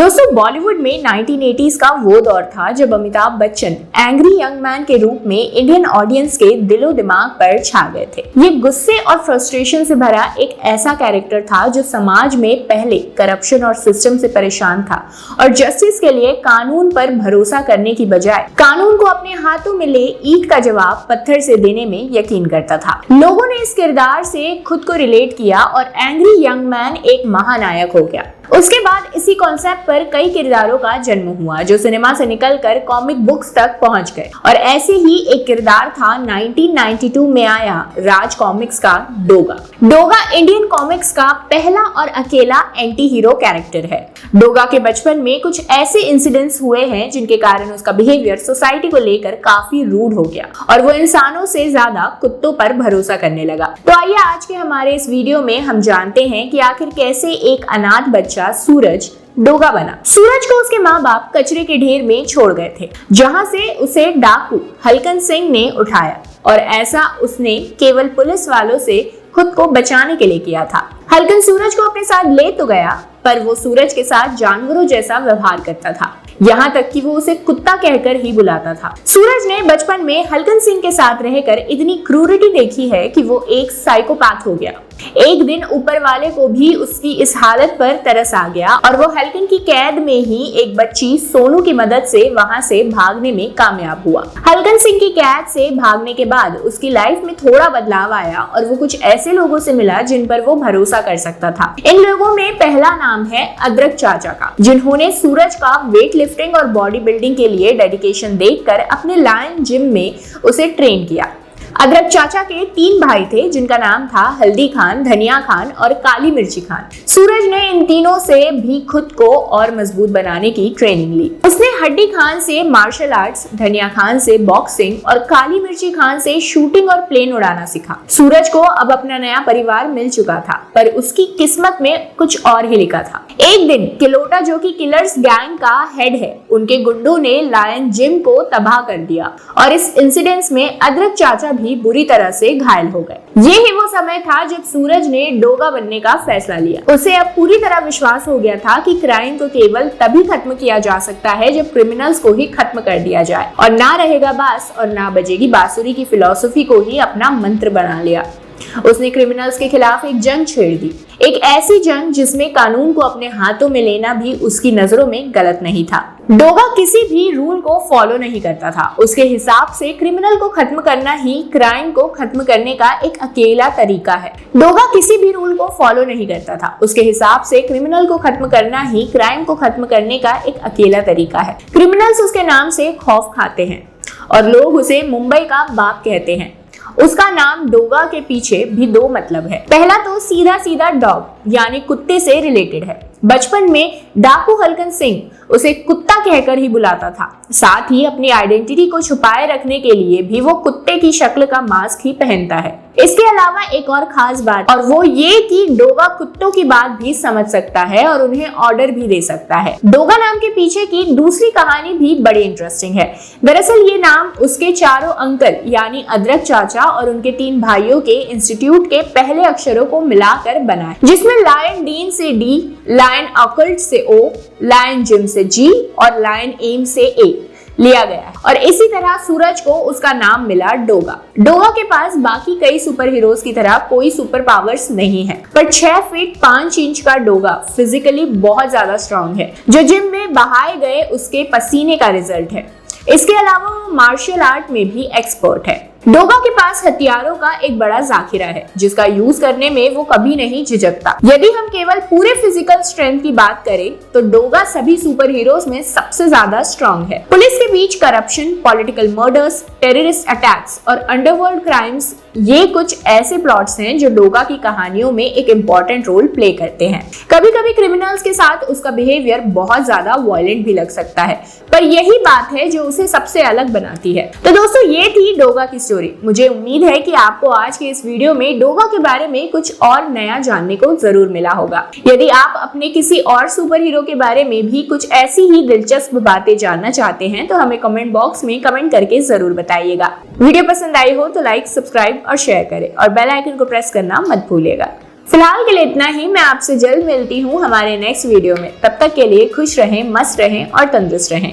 दोस्तों बॉलीवुड में 1980s का वो दौर था जब Amitabh Bachchan angry young man के रूप में इंडियन ऑडियंस के दिलो दिमाग पर छा गए थे। ये गुस्से और फ्रस्ट्रेशन से भरा एक ऐसा कैरेक्टर था जो समाज में पहले करप्शन और सिस्टम से परेशान था और जस्टिस के लिए कानून पर भरोसा करने की बजाय कानून को अपने हाथों में ले ईंट का जवाब पत्थर से देने में यकीन करता था। लोगों ने इस किरदार से खुद को रिलेट किया और एंग्री यंग मैन एक महानायक हो गया। उसके बाद इसी कॉन्सेप्ट पर कई किरदारों का जन्म हुआ जो सिनेमा से निकलकर कॉमिक बुक्स तक पहुंच गए और ऐसे ही एक किरदार था 1992 में आया राज कॉमिक्स का डोगा। डोगा इंडियन कॉमिक्स का पहला और अकेला एंटी हीरो कैरेक्टर है। डोगा के बचपन में कुछ ऐसे इंसिडेंट्स हुए हैं जिनके कारण उसका बिहेवियर सोसाइटी को लेकर काफी रूड हो गया और वो इंसानों से ज्यादा कुत्तों पर भरोसा करने लगा। तो आइए आज के हमारे इस वीडियो में हम जानते हैं कि आखिर कैसे एक अनाथ बच्चा सूरज डोगा बना। सूरज को उसके माँ बाप कचरे के ढेर में छोड़ गए थे जहाँ से उसे डाकू हलकन सिंह ने उठाया और ऐसा उसने केवल पुलिस वालों से खुद को बचाने के लिए किया था। हलकन सूरज को अपने साथ ले तो गया पर वो सूरज के साथ जानवरों जैसा व्यवहार करता था, यहाँ तक कि वो उसे कुत्ता कहकर ही बुलाता था। सूरज ने बचपन में हलकन सिंह के साथ रहकर इतनी क्रूरिटी देखी है कि वो एक साइकोपैथ हो गया। एक दिन ऊपर वाले को भी उसकी इस हालत पर तरस आ गया और वो हलकन की कैद में ही एक बच्ची सोनू की मदद से वहां से भागने में कामयाब हुआ। हलकन सिंह की कैद से भागने के बाद उसकी लाइफ में थोड़ा बदलाव आया और वो कुछ ऐसे लोगों से मिला जिन पर वो भरोसा कर सकता था। इन लोगों में पहला नाम है अदरक चाचा का, जिन्होंने सूरज का वेट लिफ्टिंग और बॉडी बिल्डिंग के लिए डेडिकेशन देखकर अपने लायन जिम में उसे ट्रेन किया। अदरक चाचा के 3 भाई थे जिनका नाम था हल्दी खान, धनिया खान और काली मिर्ची खान। सूरज ने इन तीनों से भी खुद को और मजबूत बनाने की ट्रेनिंग ली। उसने हड्डी खान से मार्शल आर्ट्स, धनिया खान से बॉक्सिंग और काली मिर्ची खान से शूटिंग और प्लेन उड़ाना सीखा। सूरज को अब अपना नया परिवार मिल चुका था पर उसकी किस्मत में कुछ और ही लिखा था। एक दिन किलोटा जो कि किलर्स गैंग का हेड है, उनके गुंडों ने लायन जिम को तबाह कर दिया और इस इंसिडेंट में अदरक चाचा भी बुरी तरह से घायल हो गए। ये ही वो समय था जब सूरज ने डोगा बनने का फैसला लिया। उसे अब पूरी तरह विश्वास हो गया था कि क्राइम को केवल तभी खत्म किया जा सकता है जब क्रिमिनल्स को ही खत्म कर दिया जाए और ना रहेगा बांस और ना बजेगी बांसुरी की फिलॉसफी को ही अपना मंत्र बना लिया। उसने क्रिमिनल्स के खिलाफ एक जंग छेड़ दी, एक ऐसी जंग जिसमें कानून को अपने हाथों में लेना भी उसकी नजरों में गलत नहीं था। डोगा किसी भी रूल को फॉलो नहीं करता था। उसके हिसाब से क्रिमिनल को खत्म करना ही क्राइम को खत्म करने का एक अकेला तरीका है। डोगा किसी भी रूल को फॉलो नहीं करता था। उसके हिसाब से क्रिमिनल को खत्म करना ही क्राइम को खत्म करने का एक अकेला तरीका है। क्रिमिनल्स उसके नाम से खौफ खाते हैं और लोग उसे मुंबई का बाप कहते हैं। उसका नाम डोगा के पीछे भी 2 मतलब है। पहला तो सीधा सीधा डॉग यानी कुत्ते से रिलेटेड है। बचपन में डाकू हलकन सिंह उसे कुत्ता कहकर ही बुलाता था। साथ ही अपनी आइडेंटिटी को छुपाए रखने के लिए भी वो कुत्ते की शक्ल का मास्क ही पहनता है। इसके अलावा एक और खास बात और वो ये कि डोगा कुत्तों की बात भी समझ सकता है और उन्हें ऑर्डर भी दे सकता है। डोगा नाम के पीछे की दूसरी कहानी भी बड़ी इंटरेस्टिंग है। दरअसल ये नाम उसके चारों अंकल यानी अदरक चाचा और उनके 3 भाइयों के इंस्टीट्यूट के पहले अक्षरों को मिलाकर बना है, जिसमें लायन डीन से डी, लायन ऑकल्ट से ओ, लायन जिम से जी और लायन एम से ए लिया गया है। और इसी तरह सूरज को उसका नाम मिला डोगा। डोगा के पास बाकी कई सुपर हीरोज की तरह कोई सुपर पावर्स नहीं है, पर 6 फीट 5 इंच का डोगा फिजिकली बहुत ज्यादा स्ट्रॉन्ग है, जो जिम में बहाए गए उसके पसीने का रिजल्ट है। इसके अलावा वो मार्शल आर्ट में भी एक्सपर्ट है। डोगा के पास हथियारों का एक बड़ा जाखिरा है जिसका यूज करने में वो कभी नहीं झिझकता। यदि हम केवल पूरे फिजिकल स्ट्रेंथ की बात करें तो डोगा सभी सुपर हीरोज में सबसे ज्यादा स्ट्रॉन्ग है। पुलिस के बीच corruption, political murders, terrorist attacks और अंडरवर्ल्ड क्राइम्स ये कुछ ऐसे प्लॉट्स हैं जो डोगा की कहानियों में एक इम्पोर्टेंट रोल प्ले करते हैं। कभी कभी क्रिमिनल्स के साथ उसका बिहेवियर बहुत ज्यादा वायलेंट भी लग सकता है, पर यही बात है जो उसे सबसे अलग बनाती है। तो दोस्तों ये थी डोगा की स्टोरी। मुझे उम्मीद है कि आपको आज के इस वीडियो में डोगा के बारे में कुछ और नया जानने को जरूर मिला होगा। यदि आप अपने किसी और सुपर हीरो के बारे में भी कुछ ऐसी ही दिलचस्प बातें जानना चाहते हैं तो हमें कमेंट बॉक्स में कमेंट करके जरूर बताइएगा। वीडियो पसंद आई हो तो लाइक, सब्सक्राइब और शेयर करें और बेल आइकन को प्रेस करना मत भूलिएगा। फिलहाल के लिए इतना ही। मैं आपसे जल्द मिलती हूँ हमारे नेक्स्ट वीडियो में। तब तक के लिए खुश रहें, मस्त रहें और तंदुरुस्त रहें।